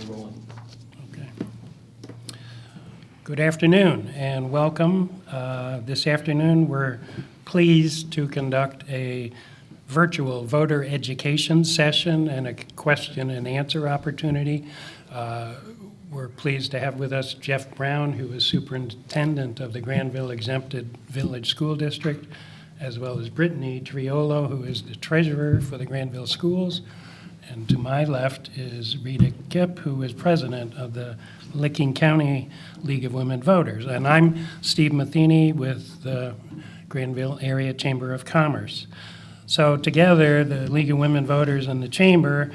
We're rolling. Okay. Good afternoon and welcome. This afternoon, we're pleased to conduct a virtual voter education session and a question and answer opportunity. We're pleased to have with us Jeff Brown, who is superintendent of the Granville Exempted Village School District, as well as Brittany Triolo, who is the treasurer for the Granville Schools. And to my left is Rita Kipp, who is president of the Licking County League of Women Voters. And I'm Steve Matheny with the Granville Area Chamber of Commerce. So together, the League of Women Voters and the Chamber,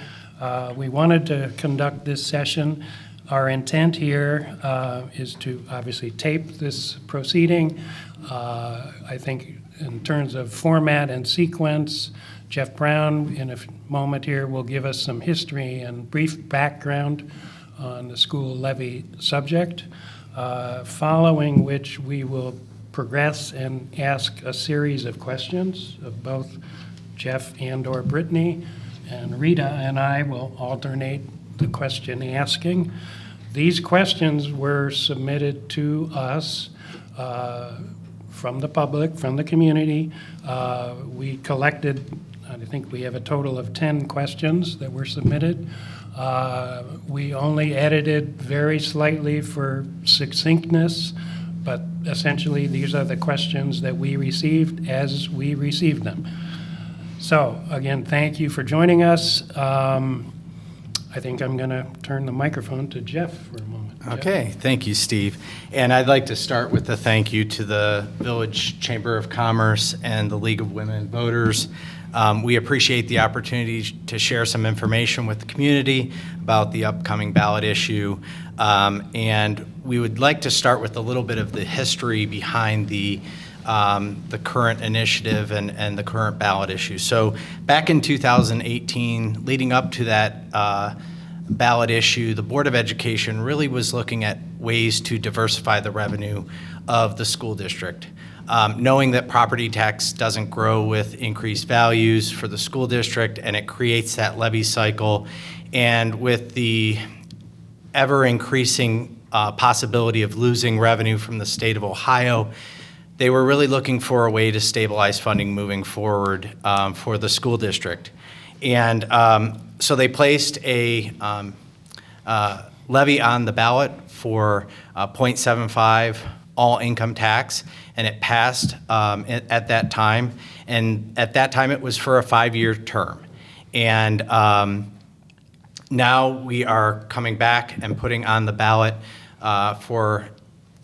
we wanted to conduct this session. Our intent here is to obviously tape this proceeding. I think in terms of format and sequence, Jeff Brown, in a moment here, will give us some history and brief background on the school levy subject, following which we will progress and ask a series of questions of both Jeff and/or Brittany, and Rita and I will alternate the question asking. These questions were submitted to us from the public, from the community. We collected, I think we have a total of 10 questions that were submitted. We only edited very slightly for succinctness, but essentially these are the questions that we received as we received them. So again, thank you for joining us. I think I'm going to turn the microphone to Jeff for a moment. Okay, thank you, Steve. And I'd like to start with a thank you to the Village Chamber of Commerce and the League of Women Voters. We appreciate the opportunity to share some information with the community about the upcoming ballot issue. And we would like to start with a little bit of the history behind the current initiative and the current ballot issue. So back in 2018, leading up to that ballot issue, the Board of Education really was looking at ways to diversify the revenue of the school district. Knowing that property tax doesn't grow with increased values for the school district and it creates that levy cycle, and with the ever-increasing possibility of losing revenue from the state of Ohio, they were really looking for a way to stabilize funding moving forward for the school district. And so they placed a levy on the ballot for 0.75 all income tax, and it passed at that time. And at that time, it was for a 5-year term. And now we are coming back and putting on the ballot for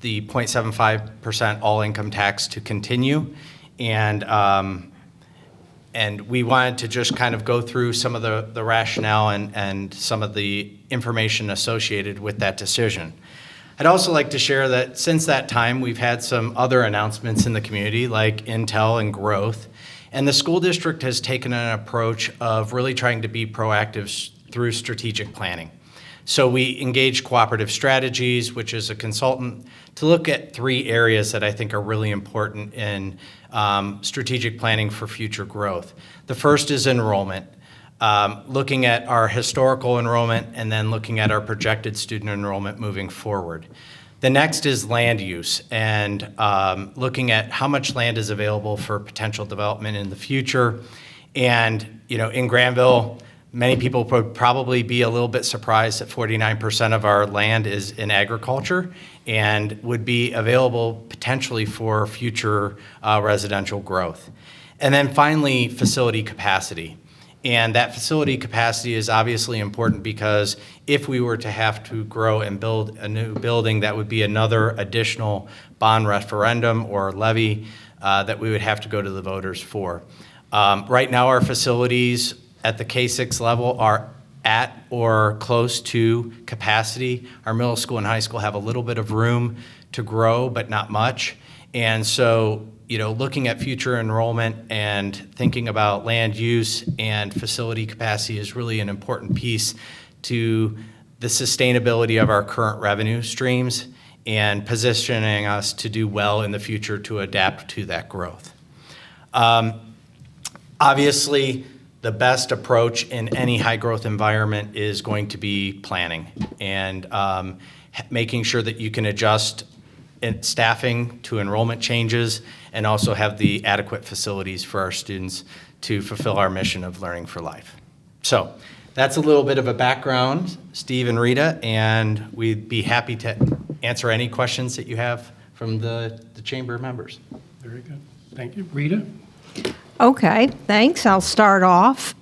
the 0.75% all income tax to continue. And we wanted to just kind of go through some of the rationale and some of the information associated with that decision. I'd also like to share that since that time, we've had some other announcements in the community like Intel and growth. And the school district has taken an approach of really trying to be proactive through strategic planning. So we engaged Cooperative Strategies, which is a consultant, to look at 3 areas that I think are really important in strategic planning for future growth. The first is enrollment, looking at our historical enrollment and then looking at our projected student enrollment moving forward. The next is land use and looking at how much land is available for potential development in the future. And in Granville, many people would probably be a little bit surprised that 49% of our land is in agriculture and would be available potentially for future residential growth. And then finally, facility capacity. And that facility capacity is obviously important because if we were to have to grow and build a new building, that would be another additional bond referendum or levy that we would have to go to the voters for. Right now, our facilities at the K-6 level are at or close to capacity. Our middle school and high school have a little bit of room to grow, but not much. And so, looking at future enrollment and thinking about land use and facility capacity is really an important piece to the sustainability of our current revenue streams and positioning us to do well in the future to adapt to that growth. Obviously, the best approach in any high-growth environment is going to be planning and making sure that you can adjust staffing to enrollment changes and also have the adequate facilities for our students to fulfill our mission of learning for life. So that's a little bit of a background, Steve and Rita, and we'd be happy to answer any questions that you have from the chamber members. Very good. Thank you. Rita? Okay, thanks. I'll start off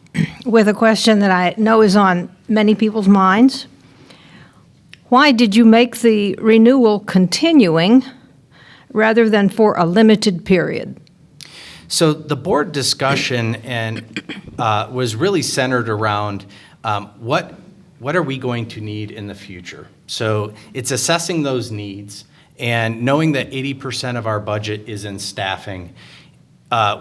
with a question that I know is on many people's minds. Why did you make the renewal continuing rather than for a limited period? So the board discussion was really centered around what are we going to need in the future? So it's assessing those needs and knowing that 80% of our budget is in staffing.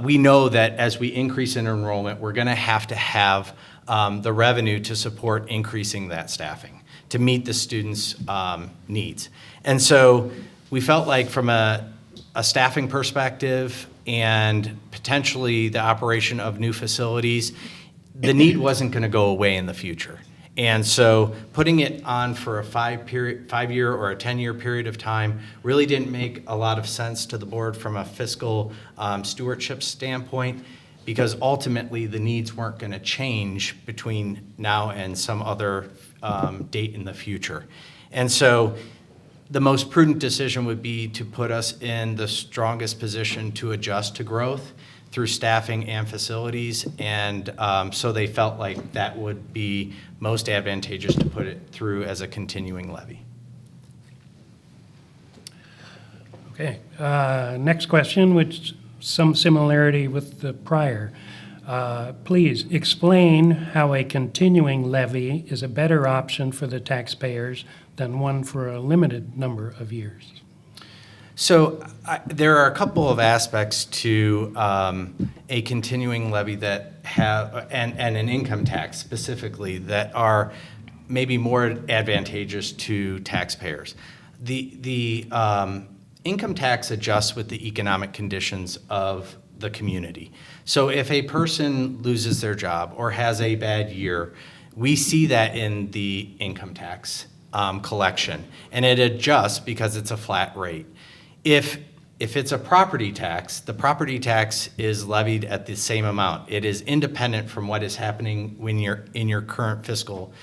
We know that as we increase in enrollment, we're going to have the revenue to support increasing that staffing to meet the students' needs. And so we felt like from a staffing perspective and potentially the operation of new facilities, the need wasn't going to go away in the future. And so putting it on for a 5-year or a 10-year period of time really didn't make a lot of sense to the board from a fiscal stewardship standpoint, because ultimately the needs weren't going to change between now and some other date in the future. And so the most prudent decision would be to put us in the strongest position to adjust to growth through staffing and facilities, and so they felt like that would be most advantageous to put it through as a continuing levy. Okay. Next question, which some similarity with the prior. Please explain how a continuing levy is a better option for the taxpayers than one for a limited number of years. So there are a couple of aspects to a continuing levy that have, and an income tax specifically, that are maybe more advantageous to taxpayers. The income tax adjusts with the economic conditions of the community. So if a person loses their job or has a bad year, we see that in the income tax collection, and it adjusts because it's a flat rate. If it's a property tax, the property tax is levied at the same amount. It is independent from what is happening when you're in your current fiscal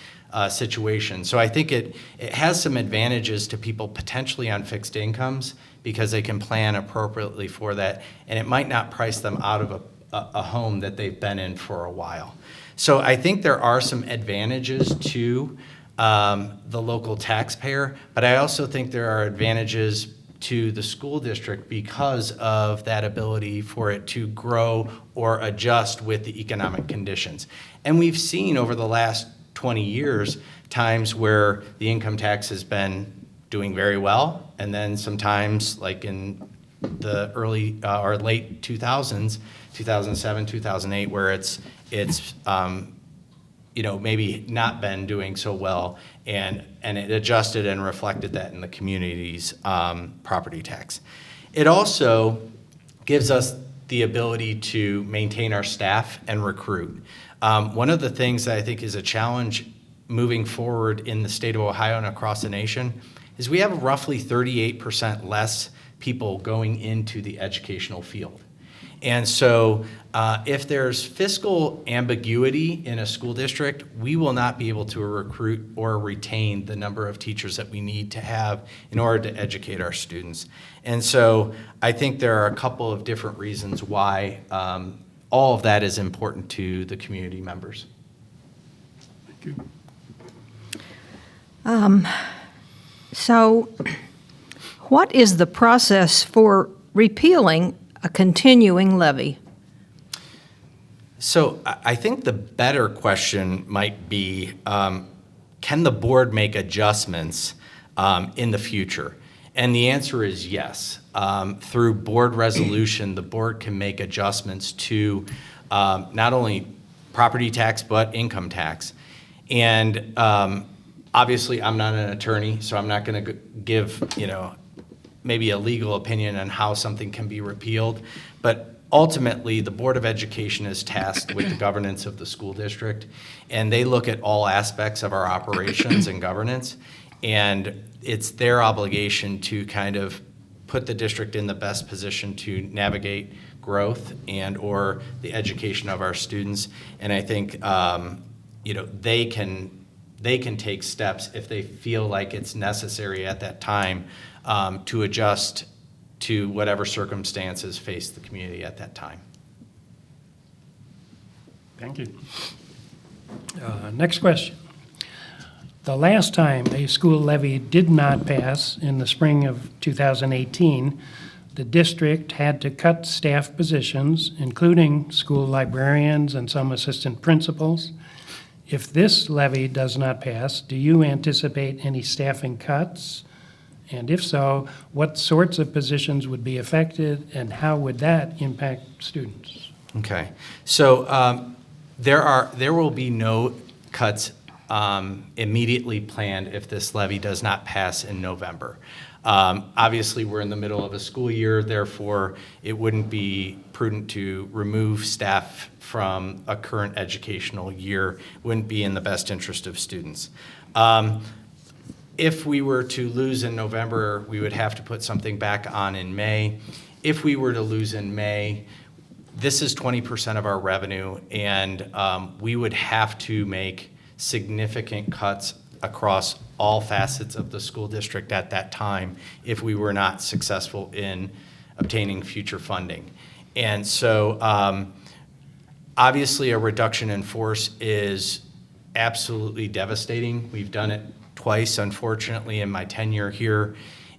situation. So I think it has some advantages to people potentially on fixed incomes because they can plan appropriately for that, and it might not price them out of a home that they've been in for a while. So I think there are some advantages to the local taxpayer, but I also think there are advantages to the school district because of that ability for it to grow or adjust with the economic conditions. And we've seen over the last 20 years times where the income tax has been doing very well, and then sometimes like in the early or late 2000s, 2007, 2008, where it's maybe not been doing so well, and it adjusted and reflected that in the community's property tax. It also gives us the ability to maintain our staff and recruit. One of the things that I think is a challenge moving forward in the state of Ohio and across the nation is we have roughly 38% less people going into the educational field. And so if there's fiscal ambiguity in a school district, we will not be able to recruit or retain the number of teachers that we need to have in order to educate our students. And so I think there are a couple of different reasons why all of that is important to the community members. Thank you. So what is the process for repealing a continuing levy? So I think the better question might be, can the board make adjustments in the future? And the answer is yes. Through board resolution, the board can make adjustments to not only property tax, but income tax. And obviously, I'm not an attorney, so I'm not going to give, maybe a legal opinion on how something can be repealed. But ultimately, the Board of Education is tasked with the governance of the school district, and they look at all aspects of our operations and governance, and it's their obligation to kind of put the district in the best position to navigate growth and or the education of our students. And I think they can take steps if they feel like it's necessary at that time to adjust to whatever circumstances face the community at that time. Thank you. Next question. The last time a school levy did not pass in the spring of 2018, the district had to cut staff positions, including school librarians and some assistant principals. If this levy does not pass, do you anticipate any staffing cuts? And if so, what sorts of positions would be affected, and how would that impact students? Okay, so there will be no cuts immediately planned if this levy does not pass in November. Obviously, we're in the middle of a school year, therefore it wouldn't be prudent to remove staff from a current educational year. It wouldn't be in the best interest of students. If we were to lose in November, we would have to put something back on in May. If we were to lose in May, this is 20% of our revenue, and we would have to make significant cuts across all facets of the school district at that time if we were not successful in obtaining future funding. And so obviously a reduction in force is absolutely devastating. We've done it twice, unfortunately, in my tenure here.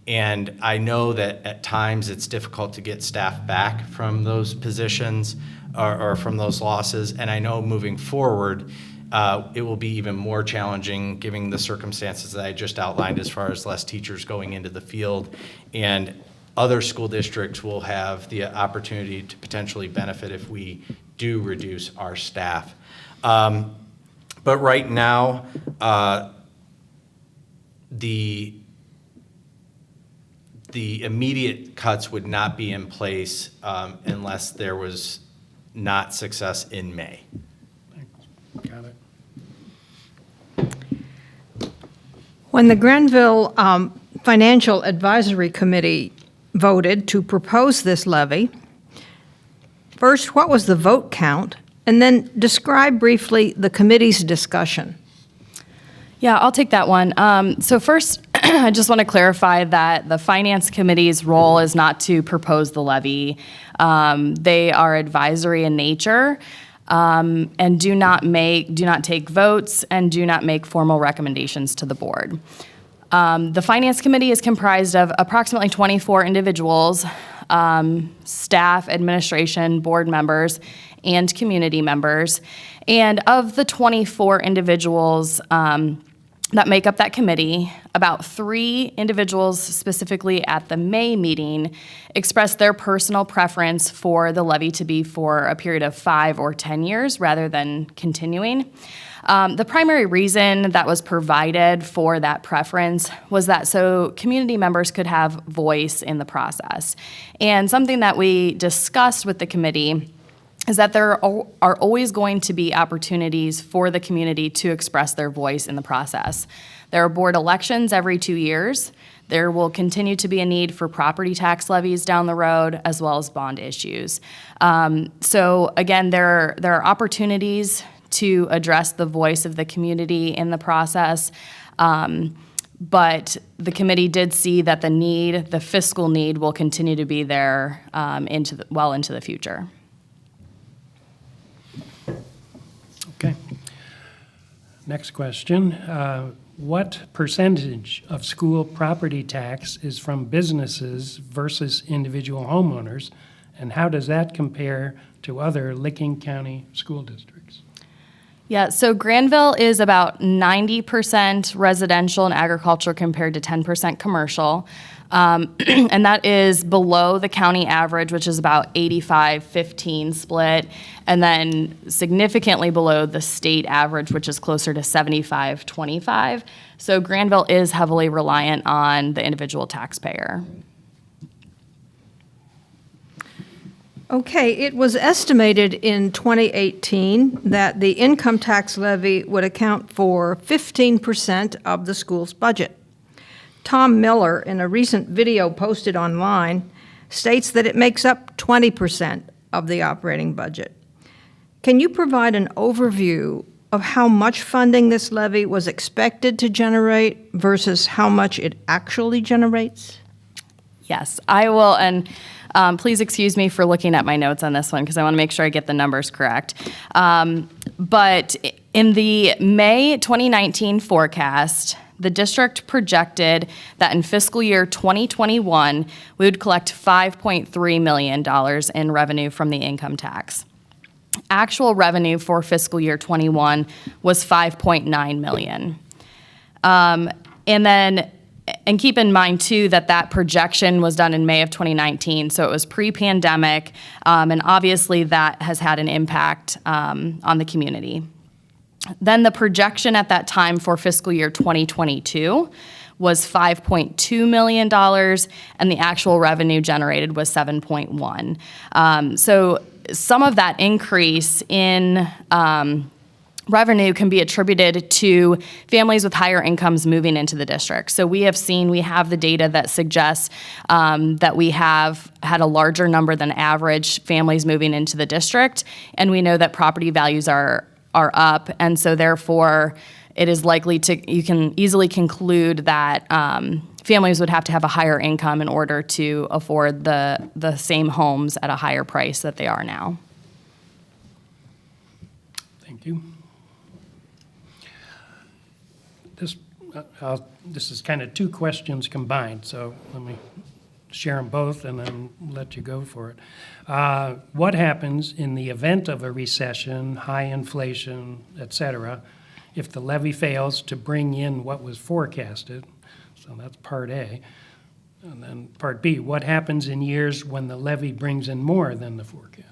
And I know that at times it's difficult to get staff back from those positions or from those losses. And I know moving forward, it will be even more challenging given the circumstances that I just outlined as far as less teachers going into the field, and other school districts will have the opportunity to potentially benefit if we do reduce our staff. But right now, the immediate cuts would not be in place unless there was not success in May. Got it. When the Granville Financial Advisory Committee voted to propose this levy, first, what was the vote count? And then describe briefly the committee's discussion. Yeah, I'll take that one. So first, I just want to clarify that the Finance Committee's role is not to propose the levy. They are advisory in nature. And do not take votes and do not make formal recommendations to the board. The Finance Committee is comprised of approximately 24 individuals, staff, administration, board members, and community members. And of the 24 individuals that make up that committee, about 3 individuals specifically at the May meeting expressed their personal preference for the levy to be for a period of 5 or 10 years rather than continuing. The primary reason that was provided for that preference was that so community members could have voice in the process. And something that we discussed with the committee is that there are always going to be opportunities for the community to express their voice in the process. There are board elections every 2 years. There will continue to be a need for property tax levies down the road, as well as bond issues. So again, there are opportunities to address the voice of the community in the process. But the committee did see that the fiscal need will continue to be there well into the future. Okay. Next question. What percentage of school property tax is from businesses versus individual homeowners, and how does that compare to other Licking County school districts? Yeah, so Granville is about 90% residential and agriculture compared to 10% commercial. And that is below the county average, which is about 85-15 split, and then significantly below the state average, which is closer to 75-25. So Granville is heavily reliant on the individual taxpayer. Okay, it was estimated in 2018 that the income tax levy would account for 15% of the school's budget. Tom Miller, in a recent video posted online, states that it makes up 20% of the operating budget. Can you provide an overview of how much funding this levy was expected to generate versus how much it actually generates? Yes, I will, and please excuse me for looking at my notes on this one because I want to make sure I get the numbers correct. But in the May 2019 forecast, the district projected that in fiscal year 2021, we would collect $5.3 million in revenue from the income tax. Actual revenue for fiscal year 21 was $5.9 million. And keep in mind, too, that projection was done in May of 2019, so it was pre-pandemic, and obviously that has had an impact on the community. Then the projection at that time for fiscal year 2022 was $5.2 million, and the actual revenue generated was $7.1. So some of that increase in revenue can be attributed to families with higher incomes moving into the district. So we have the data that suggests that we have had a larger number than average families moving into the district, and we know that property values are up, and so therefore it is likely you can easily conclude that families would have to have a higher income in order to afford the same homes at a higher price that they are now. Thank you. This is kind of two questions combined, so let me share them both and then let you go for it. What happens in the event of a recession, high inflation, et cetera, if the levy fails to bring in what was forecasted? So that's part A. And then part B, what happens in years when the levy brings in more than the forecast?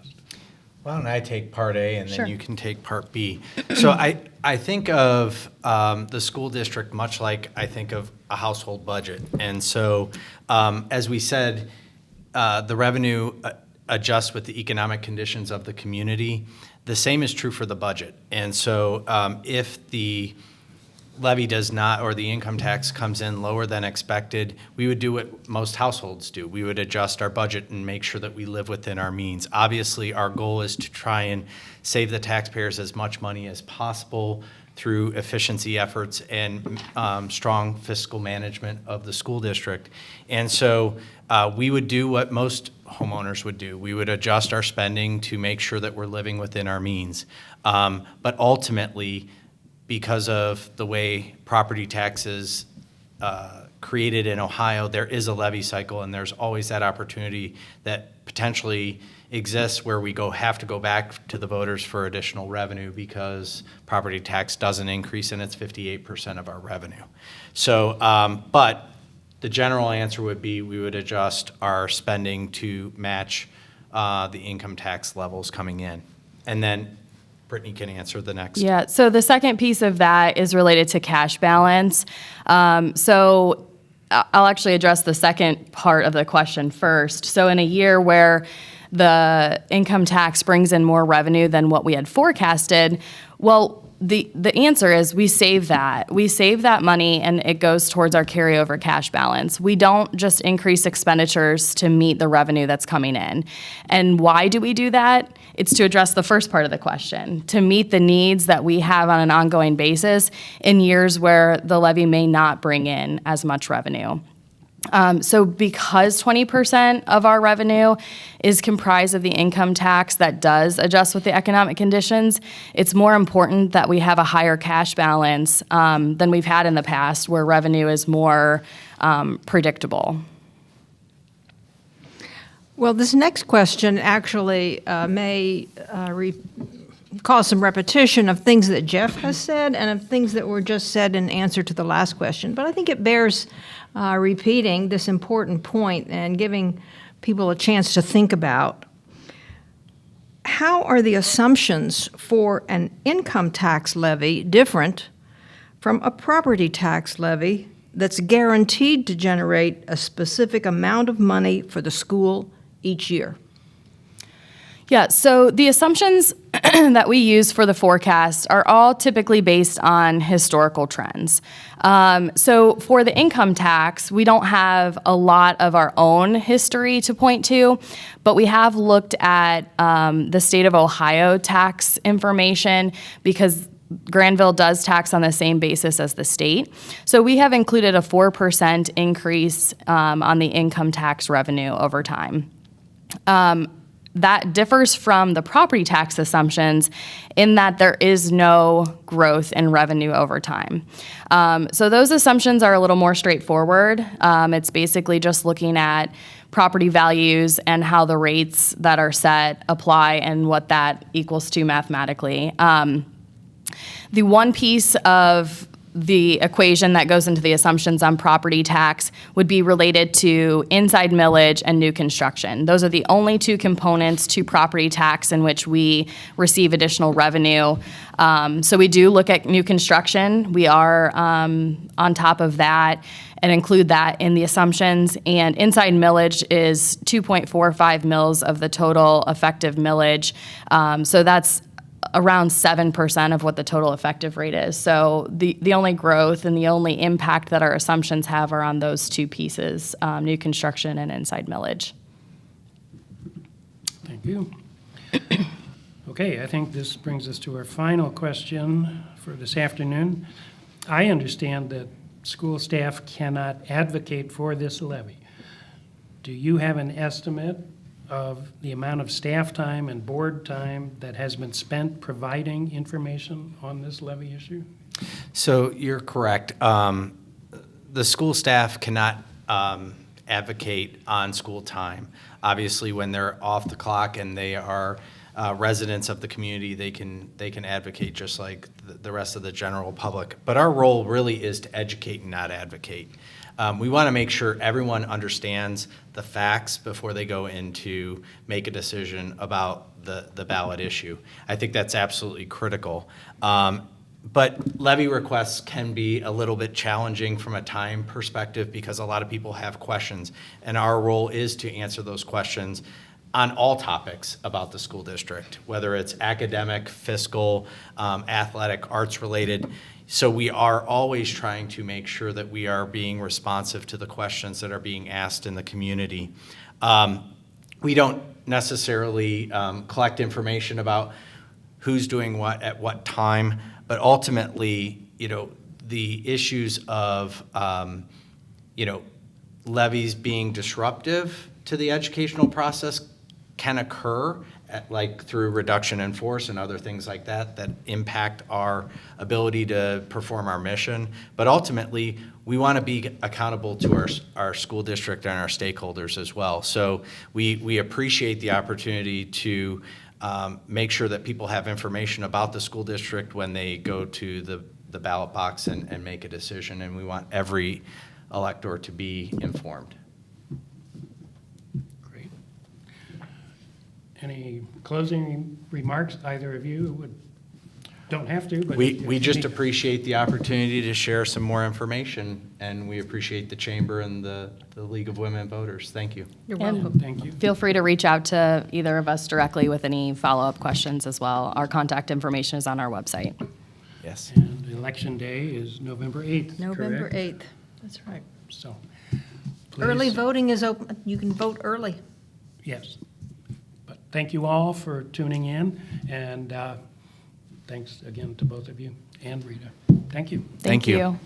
Why don't I take part A and Sure. then you can take part B. So I think of the school district much like I think of a household budget. And so as we said, the revenue adjusts with the economic conditions of the community. The same is true for the budget. And so if the levy does not, or the income tax comes in lower than expected, we would do what most households do. We would adjust our budget and make sure that we live within our means. Obviously, our goal is to try and save the taxpayers as much money as possible through efficiency efforts and strong fiscal management of the school district. And so we would do what most homeowners would do. We would adjust our spending to make sure that we're living within our means. But ultimately, because of the way property taxes created in Ohio, there is a levy cycle, and there's always that opportunity that potentially exists where we have to go back to the voters for additional revenue because property tax doesn't increase and it's 58% of our revenue. So, but the general answer would be we would adjust our spending to match the income tax levels coming in. And then Brittany can answer the next. Yeah, so the second piece of that is related to cash balance. So I'll actually address the second part of the question first. So in a year where the income tax brings in more revenue than what we had forecasted, well, the answer is we save that. We save that money and it goes towards our carryover cash balance. We don't just increase expenditures to meet the revenue that's coming in. And why do we do that? It's to address the first part of the question, to meet the needs that we have on an ongoing basis in years where the levy may not bring in as much revenue. So because 20% of our revenue is comprised of the income tax that does adjust with the economic conditions, it's more important that we have a higher cash balance than we've had in the past where revenue is more predictable. Well, this next question actually may cause some repetition of things that Jeff has said and of things that were just said in answer to the last question. But I think it bears repeating this important point and giving people a chance to think about. How are the assumptions for an income tax levy different from a property tax levy that's guaranteed to generate a specific amount of money for the school each year? Yeah, so the assumptions that we use for the forecast are all typically based on historical trends. So for the income tax, we don't have a lot of our own history to point to, but we have looked at the state of Ohio tax information because Granville does tax on the same basis as the state. So we have included a 4% increase on the income tax revenue over time. That differs from the property tax assumptions in that there is no growth in revenue over time. So those assumptions are a little more straightforward. It's basically just looking at property values and how the rates that are set apply and what that equals to mathematically. The one piece of the equation that goes into the assumptions on property tax would be related to inside millage and new construction. Those are the only two components to property tax in which we receive additional revenue. So we do look at new construction. We are on top of that and include that in the assumptions. And inside millage is 2.45 mils of the total effective millage. So that's around 7% of what the total effective rate is. So the only growth and the only impact that our assumptions have are on those two pieces, new construction and inside millage. Thank you. Okay, I think this brings us to our final question for this afternoon. I understand that school staff cannot advocate for this levy. Do you have an estimate of the amount of staff time and board time that has been spent providing information on this levy issue? So you're correct. The school staff cannot advocate on school time. Obviously, when they're off the clock and they are residents of the community, they can advocate just like the rest of the general public. But our role really is to educate and not advocate. We want to make sure everyone understands the facts before they go in to make a decision about the ballot issue. I think that's absolutely critical. But levy requests can be a little bit challenging from a time perspective because a lot of people have questions, and our role is to answer those questions on all topics about the school district, whether it's academic, fiscal, athletic, arts related. So we are always trying to make sure that we are being responsive to the questions that are being asked in the community. We don't necessarily collect information about who's doing what at what time, but ultimately, the issues of, levies being disruptive to the educational process can occur through reduction in force and other things like that impact our ability to perform our mission. But ultimately, we want to be accountable to our school district and our stakeholders as well. So we appreciate the opportunity to make sure that people have information about the school district when they go to the ballot box and make a decision. And we want every elector to be informed. Great. Any closing remarks, either of you? Don't have to, but... We just appreciate the opportunity to share some more information, and we appreciate the Chamber and the League of Women Voters. Thank you. You're And- welcome. Thank you. Feel free to reach out to either of us directly with any follow-up questions as well. Our contact information is on our website. Yes. And Election Day is November 8th, November correct? 8th, that's right. So, Early please, voting is open, you can vote early. yes. But thank you all for tuning in, and thanks again to both of you and Rita. Thank you. Thank you. you.